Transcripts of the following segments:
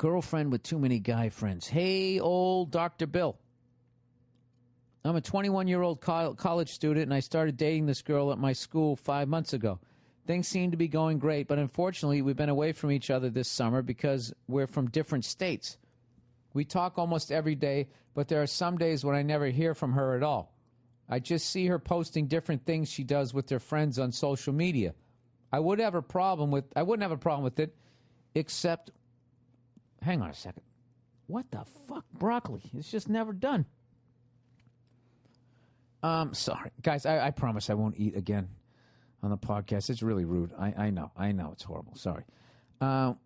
girlfriend with too many guy friends. Hey, old Dr. Bill. I'm a 21-year-old college student, and I started dating this girl at my school 5 months ago. Things seem to be going great, but unfortunately, we've been away from each other this summer because we're from different states. We talk almost every day, but there are some days when I never hear from her at all. I just see her posting different things she does with her friends on social media. I wouldn't have a problem with it, except, hang on a second. What the fuck, broccoli? It's just never done. Sorry. Guys, I promise I won't eat again on the podcast. It's really rude. I know. It's horrible. Sorry.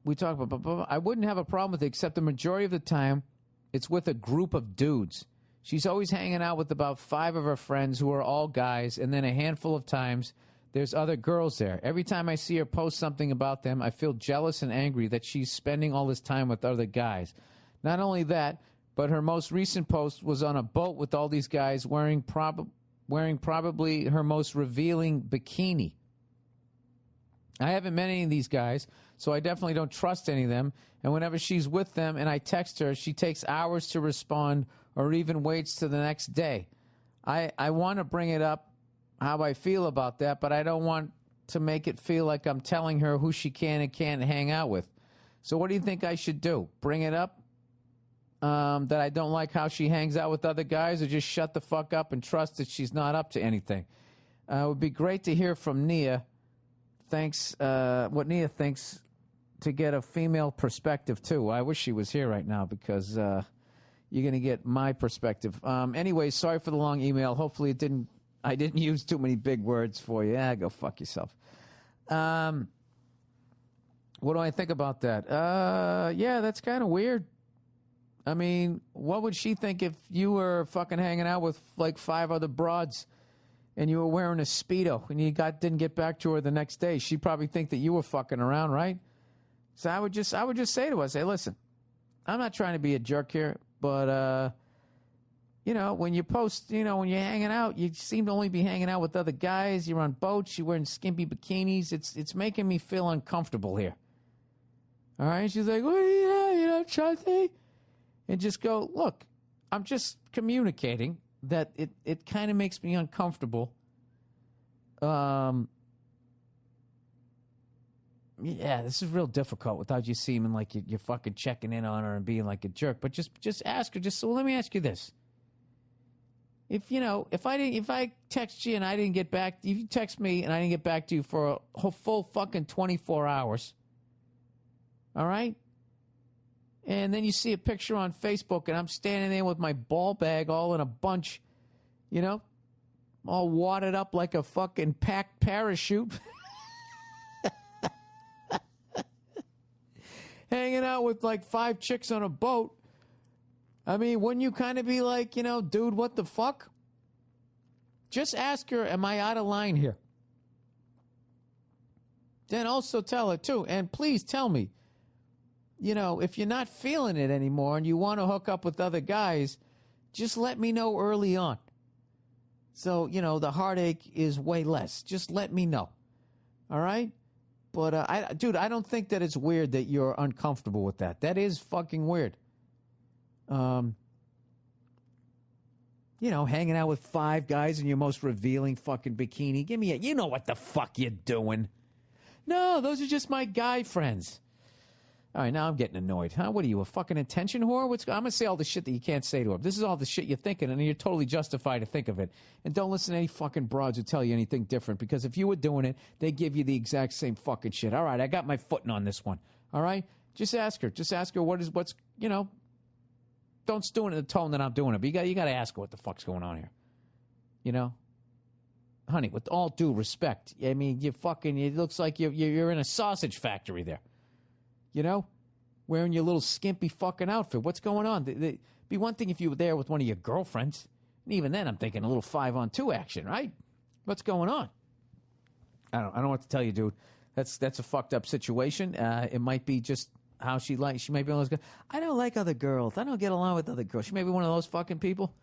We talk about, I wouldn't have a problem with it, except the majority of the time, it's with a group of dudes. She's always hanging out with about 5 of her friends who are all guys, and then a handful of times, there's other girls there. Every time I see her post something about them, I feel jealous and angry that she's spending all this time with other guys. Not only that, but her most recent post was on a boat with all these guys wearing probably her most revealing bikini. I haven't met any of these guys, so I definitely don't trust any of them. And whenever she's with them and I text her, she takes hours to respond or even waits to the next day. I want to bring it up, how I feel about that, but I don't want to make it feel like I'm telling her who she can and can't hang out with. So what do you think I should do? Bring it up? That I don't like how she hangs out with other guys, or just shut the fuck up and trust that she's not up to anything? It would be great to hear from Nia. Thanks, what Nia thinks, to get a female perspective, too. I wish she was here right now because you're going to get my perspective. Anyway, sorry for the long email. Hopefully I didn't use too many big words for you. Go fuck yourself. What do I think about that? Yeah, that's kind of weird. I mean, what would she think if you were fucking hanging out with like 5 other broads and you were wearing a Speedo and you didn't get back to her the next day? She'd probably think that you were fucking around, right? So I would just say to her, listen, I'm not trying to be a jerk here, but, when you post, when you're hanging out, you seem to only be hanging out with other guys. You're on boats. You're wearing skimpy bikinis. It's making me feel uncomfortable here. All right? She's like, well, you don't trust me? And just go, look, I'm just communicating that it kind of makes me uncomfortable. Yeah, this is real difficult without you seeming like you're fucking checking in on her and being like a jerk. But just ask her. So let me ask you this: if I text you and I didn't get back, if you text me and I didn't get back to you for a full fucking 24 hours, all right? And then you see a picture on Facebook, and I'm standing there with my ball bag all in a bunch, all wadded up like a fucking packed parachute. Hanging out with like 5 chicks on a boat. I mean, wouldn't you kind of be like, dude, what the fuck? Just ask her, am I out of line here? Then also tell her, too, and please tell me, if you're not feeling it anymore and you want to hook up with other guys, just let me know early on. So, the heartache is way less. Just let me know. All right? But, I don't think that it's weird that you're uncomfortable with that. That is fucking weird. Hanging out with 5 guys in your most revealing fucking bikini. Give me you know what the fuck you're doing. No, those are just my guy friends. All right, now I'm getting annoyed. Huh? What are you, a fucking attention whore? I'm going to say all the shit that you can't say to her. This is all the shit you're thinking, and you're totally justified to think of it. And don't listen to any fucking broads who tell you anything different, because if you were doing it, they give you the exact same fucking shit. All right, I got my footing on this one. All right? Just ask her. Just ask her don't do it in the tone that I'm doing it, but you got to ask her what the fuck's going on here. Honey, with all due respect, I mean, it looks like you're in a sausage factory there. Wearing your little skimpy fucking outfit. What's going on? It'd be one thing if you were there with one of your girlfriends. And even then, I'm thinking a little 5-on-2 action, right? What's going on? I don't know what to tell you, dude. That's a fucked up situation. It might be just how she likes. She might be one of those girls. I don't like other girls. I don't get along with other girls. She may be one of those fucking people.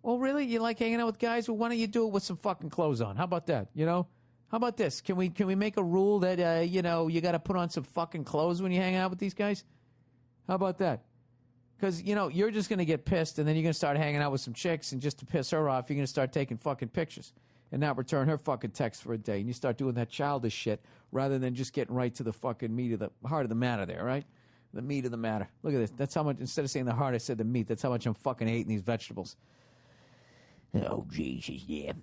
Well, really? You like hanging out with guys? Well, why don't you do it with some fucking clothes on? How about that? How about this? Can we make a rule that, you got to put on some fucking clothes when you hang out with these guys? How about that? Because, you're just going to get pissed, and then you're going to start hanging out with some chicks, and just to piss her off, you're going to start taking fucking pictures and not return her fucking text for a day. And you start doing that childish shit rather than just getting right to the fucking meat of the heart of the matter there, right? The meat of the matter. Look at this. That's how much, instead of saying the heart, I said the meat. That's how much I'm fucking hating these vegetables. Oh, Jesus, yeah.